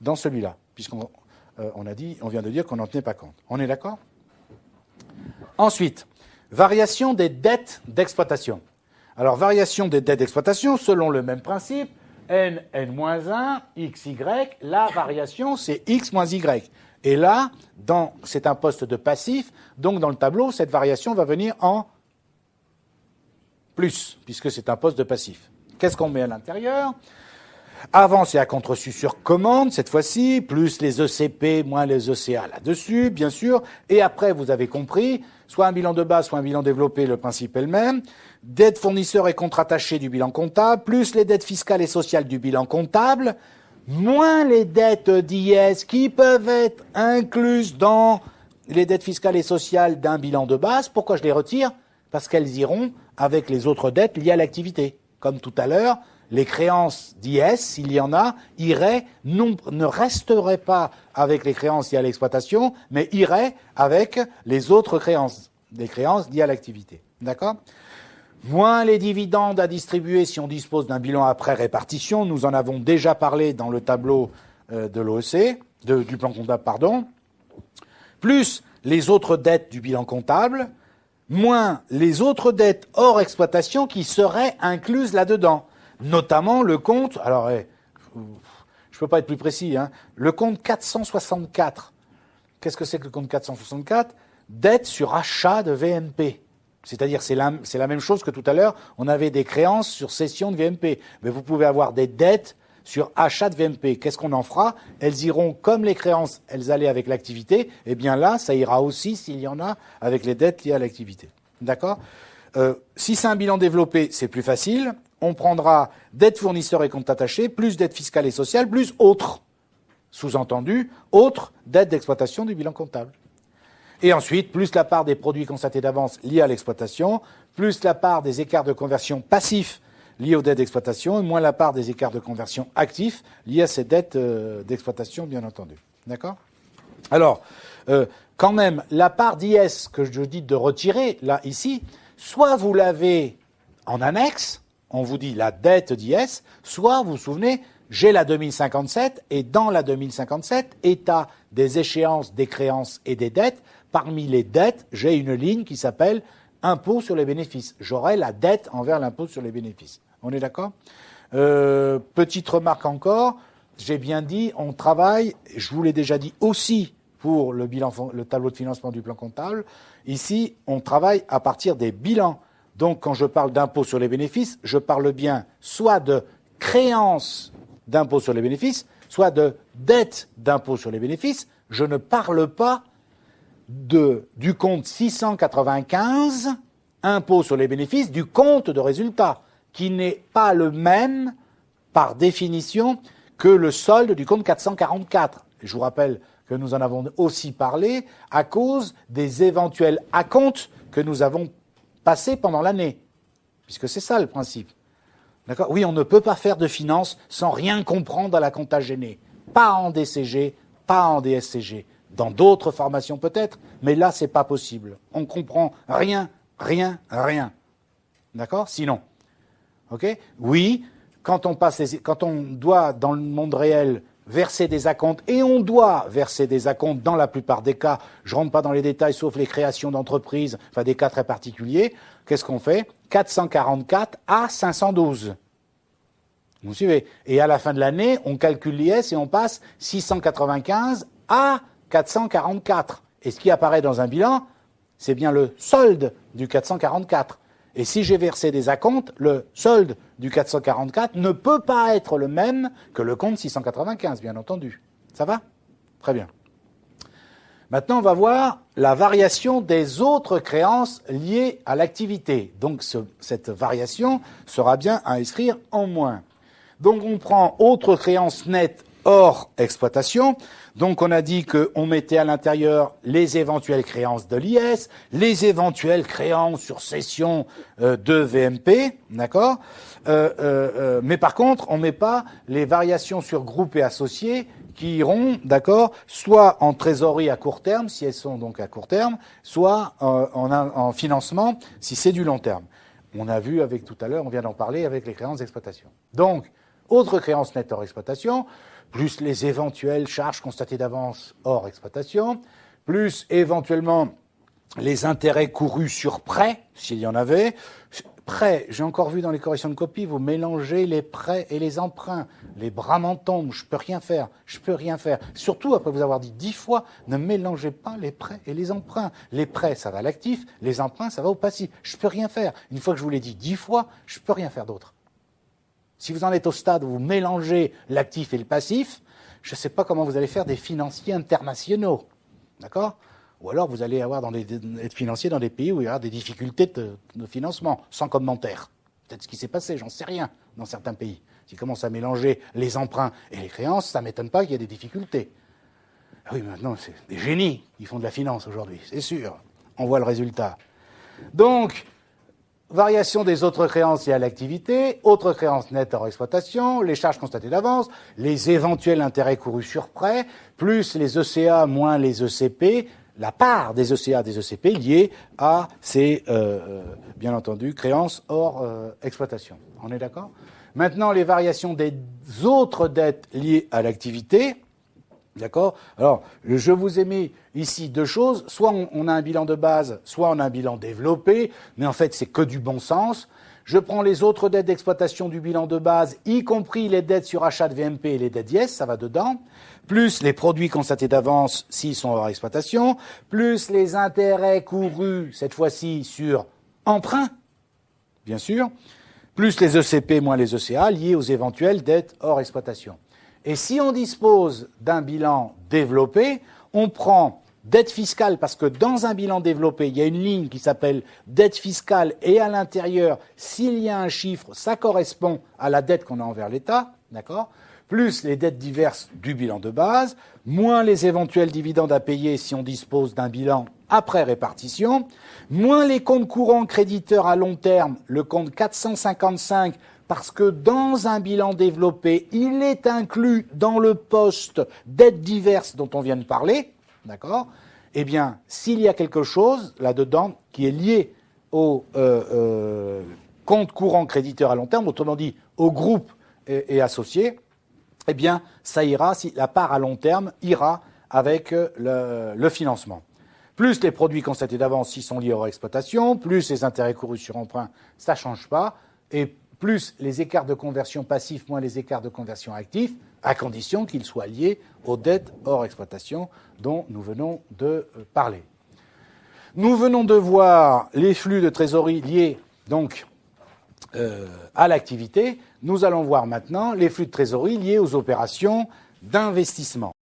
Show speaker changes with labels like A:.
A: dans celui-là, puisqu'on on vient de dire qu'on n'en tenait pas compte. On est d'accord? Ensuite, variation des dettes d'exploitation. Alors, variation des dettes d'exploitation, selon le même principe, n, n-1, x, y, la variation, c'est x moins y. Et là, c'est un poste de passif, donc dans le tableau, cette variation va venir en plus, puisque c'est un poste de passif. Qu'est-ce qu'on met à l'intérieur? Avant, c'est à contre-su sur commande, cette fois-ci, plus les ECP moins les ECA là-dessus, bien sûr. Et après, vous avez compris, soit un bilan de base, soit un bilan développé, le principe est le même. Dettes fournisseurs et comptes rattachés du bilan comptable, plus les dettes fiscales et sociales du bilan comptable, moins les dettes d'IS qui peuvent être incluses dans les dettes fiscales et sociales d'un bilan de base. Pourquoi je les retire? Parce qu'elles iront avec les autres dettes liées à l'activité. Comme tout à l'heure, les créances d'IS, s'il y en a, ne resteraient pas avec les créances liées à l'exploitation, mais iraient avec les autres créances, les créances liées à l'activité. D'accord? Moins les dividendes à distribuer si on dispose d'un bilan après répartition, nous en avons déjà parlé dans le tableau de l'OEC, du plan comptable, pardon, plus les autres dettes du bilan comptable, moins les autres dettes hors exploitation qui seraient incluses là-dedans. Notamment le compte, alors je ne peux pas être plus précis, hein, le compte 464. Qu'est-ce que c'est que le compte 464? Dette sur achat de VMP. C'est-à-dire c'est la même chose que tout à l'heure, on avait des créances sur cession de VMP. Mais vous pouvez avoir des dettes sur achat de VMP. Qu'est-ce qu'on en fera? Elles iront comme les créances, elles allaient avec l'activité. Eh bien là, ça ira aussi, s'il y en a, avec les dettes liées à l'activité. D'accord? Si c'est un bilan développé, c'est plus facile. On prendra dettes fournisseurs et comptes attachés, plus dettes fiscales et sociales, plus autres. Sous-entendu, autres dettes d'exploitation du bilan comptable. Et ensuite, plus la part des produits constatés d'avance liés à l'exploitation, plus la part des écarts de conversion passifs liés aux dettes d'exploitation, et moins la part des écarts de conversion actifs liés à ces dettes d'exploitation, bien entendu. D'accord? Alors, quand même, la part d'IS que je dis de retirer, là, ici, soit vous l'avez en annexe, on vous dit la dette d'IS, soit, vous vous souvenez, j'ai la 2057, et dans la 2057, état des échéances, des créances et des dettes, parmi les dettes, j'ai une ligne qui s'appelle impôt sur les bénéfices. J'aurai la dette envers l'impôt sur les bénéfices. On est d'accord? Petite remarque encore, j'ai bien dit, on travaille, je vous l'ai déjà dit aussi pour le tableau de financement du plan comptable, ici, on travaille à partir des bilans. Donc, quand je parle d'impôt sur les bénéfices, je parle bien soit de créance d'impôt sur les bénéfices, soit de dette d'impôt sur les bénéfices. Je ne parle pas du compte 695, impôt sur les bénéfices, du compte de résultat, qui n'est pas le même, par définition, que le solde du compte 444. Je vous rappelle que nous en avons aussi parlé à cause des éventuels acomptes que nous avons passés pendant l'année. Puisque c'est ça le principe. D'accord? Oui, on ne peut pas faire de finance sans rien comprendre à la compta gênée. Pas en DCG, pas en DSCG. Dans d'autres formations peut-être, mais là, c'est pas possible. On comprend rien. D'accord? Sinon. OK? Oui, quand on doit, dans le monde réel, verser des acomptes, et on doit verser des acomptes dans la plupart des cas, je rentre pas dans les détails, sauf les créations d'entreprises, enfin des cas très particuliers, qu'est-ce qu'on fait? 444 à 512. Vous suivez? Et à la fin de l'année, on calcule l'IS et on passe 695 à 444. Et ce qui apparaît dans un bilan, c'est bien le solde du 444. Et si j'ai versé des acomptes, le solde du 444 ne peut pas être le même que le compte 695, bien entendu. Ça va? Très bien. Maintenant, on va voir la variation des autres créances liées à l'activité. Donc, cette variation sera bien à inscrire en moins. Donc, on prend autres créances nettes hors exploitation. Donc, on a dit qu'on mettait à l'intérieur les éventuelles créances de l'IS, les éventuelles créances sur cession de VMP, d'accord? Mais par contre, on ne met pas les variations sur groupe et associés qui iront, d'accord, soit en trésorerie à court terme, si elles sont donc à court terme, soit en financement, si c'est du long terme. On a vu avec tout à l'heure, on vient d'en parler avec les créances d'exploitation. Donc, autre créance nette hors exploitation, plus les éventuelles charges constatées d'avance hors exploitation, plus éventuellement les intérêts courus sur prêt, s'il y en avait. Prêt, j'ai encore vu dans les corrections de copie, vous mélangez les prêts et les emprunts. Les bras m'en tombent, je peux rien faire. Surtout après vous avoir dit 10 fois, ne mélangez pas les prêts et les emprunts. Les prêts, ça va à l'actif, les emprunts, ça va au passif. Je peux rien faire. Une fois que je vous l'ai dit 10 fois, je peux rien faire d'autre. Si vous en êtes au stade où vous mélangez l'actif et le passif, je ne sais pas comment vous allez faire des financiers internationaux. D'accord ? Ou alors vous allez être financier dans des pays où il y aura des difficultés de financement, sans commentaire. Peut-être ce qui s'est passé, j'en sais rien, dans certains pays. S'ils commencent à mélanger les emprunts et les créances, ça ne m'étonne pas qu'il y ait des difficultés. Oui, maintenant, c'est des génies qui font de la finance aujourd'hui, c'est sûr. On voit le résultat. Donc, variation des autres créances liées à l'activité, autres créances nettes hors exploitation, les charges constatées d'avance, les éventuels intérêts courus sur prêt, plus les ECA moins les ECP, la part des ECA, des ECP liée à ces, bien entendu, créances hors exploitation. On est d'accord ? Maintenant, les variations des autres dettes liées à l'activité. D'accord ? Alors, je vous ai mis ici deux choses. Soit on a un bilan de base, soit on a un bilan développé. Mais en fait, c'est que du bon sens. Je prends les autres dettes d'exploitation du bilan de base, y compris les dettes sur achat de VMP et les dettes d'IS, ça va dedans, plus les produits constatés d'avance s'ils sont hors exploitation, plus les intérêts courus, cette fois-ci sur emprunt, bien sûr, plus les ECP moins les ECA liés aux éventuelles dettes hors exploitation. Et si on dispose d'un bilan développé, on prend dette fiscale, parce que dans un bilan développé, il y a une ligne qui s'appelle dette fiscale, et à l'intérieur, s'il y a un chiffre, ça correspond à la dette qu'on a envers l'État, d'accord ? Plus les dettes diverses du bilan de base, moins les éventuels dividendes à payer si on dispose d'un bilan après répartition, moins les comptes courants créditeurs à long terme, le compte 455, parce que dans un bilan développé, il est inclus dans le poste dettes diverses dont on vient de parler, d'accord ? Eh bien, s'il y a quelque chose là-dedans qui est lié au compte courant créditeur à long terme, autrement dit au groupe et associés, eh bien, ça ira, si la part à long terme ira avec le financement. Plus les produits constatés d'avance s'ils sont liés hors exploitation, plus les intérêts courus sur emprunt, ça ne change pas, et plus les écarts de conversion passifs moins les écarts de conversion actifs, à condition qu'ils soient liés aux dettes hors exploitation dont nous venons de parler. Nous venons de voir les flux de trésorerie liés donc à l'activité. Nous allons voir maintenant les flux de trésorerie liés aux opérations d'investissement.